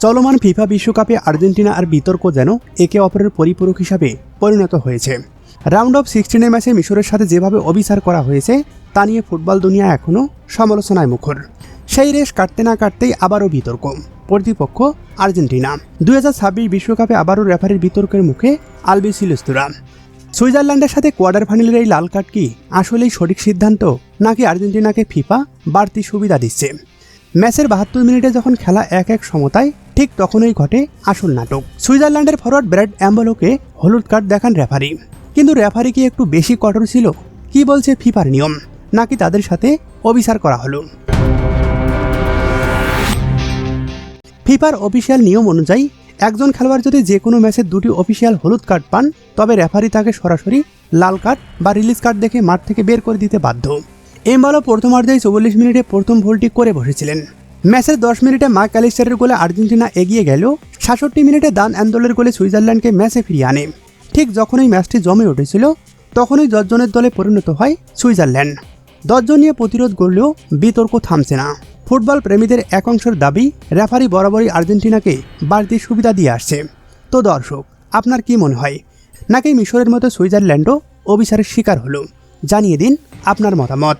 চলমান ফিফা বিশ্বকাপে আর্জেন্টিনা আর বিতর্ক যেন একে অপরের পরিপূরক হিসাবে পরিণত হয়েছে। রাউন্ড অফ 16 ম্যাচে মিশরের সাথে যেভাবে অবিচার করা হয়েছে তা নিয়ে ফুটবল দুনিয়া এখনও সমালোচনায় মুখর। সেই রেশ কাটতে না কাটতেই আবারও বিতর্ক, প্রতিপক্ষ আর্জেন্টিনা। 2026 বিশ্বকাপে আবারও রেফারির বিতর্কের মুখে আলবিসেলেস্তারা। সুইজারল্যান্ডের সাথে কোয়ার্টার ফাইনালের এই লাল কার্ড কি আসলেই সঠিক সিদ্ধান্ত, নাকি আর্জেন্টিনাকে ফিফা বাড়তি সুবিধা দিচ্ছে? ম্যাচের 72 মিনিটে যখন খেলা 1-1 সমতায়, ঠিক তখনই ঘটে আসল নাটক। সুইজারল্যান্ডের ফরওয়ার্ড ব্র্যাড অ্যাম্বলোকে হলুদ কার্ড দেখান রেফারি। কিন্তু রেফারি কি একটু বেশি কঠোর ছিল? কি বলছে ফিফার নিয়ম, নাকি তাদের সাথে অবিচার করা হলো? ফিফার অফিসিয়াল নিয়ম অনুযায়ী একজন খেলোয়াড় যদি যে কোনো ম্যাচে 2টি অফিসিয়াল হলুদ কার্ড পান, তবে রেফারি তাকে সরাসরি লাল কার্ড বা রিলিজ কার্ড দেখে মাঠ থেকে বের করে দিতে বাধ্য। এমবালো প্রথমার্ধেই 44 মিনিটে প্রথম ভুলটি করে বসেছিলেন। ম্যাচের 10 মিনিটে মার্ক অ্যালিস্টারের গোলে আর্জেন্টিনা এগিয়ে গেল। 66 মিনিটে দান অ্যান্দোলের গোলে সুইজারল্যান্ডকে ম্যাচে ফিরিয়ে আনে। ঠিক যখনই ম্যাচটি জমে উঠেছিল, তখনই 10 জনের দলে পরিণত হয় সুইজারল্যান্ড। 10 জন নিয়ে প্রতিরোধ করলেও বিতর্ক থামছে না। ফুটবল প্রেমীদের এক অংশের দাবি, রেফারি বরাবরই আর্জেন্টিনাকে বাড়তি সুবিধা দিয়ে আসছে। তো দর্শক, আপনার কি মনে হয়? নাকি মিশরের মতো সুইজারল্যান্ডও অবিচারের শিকার হলো? জানিয়ে দিন আপনার মতামত।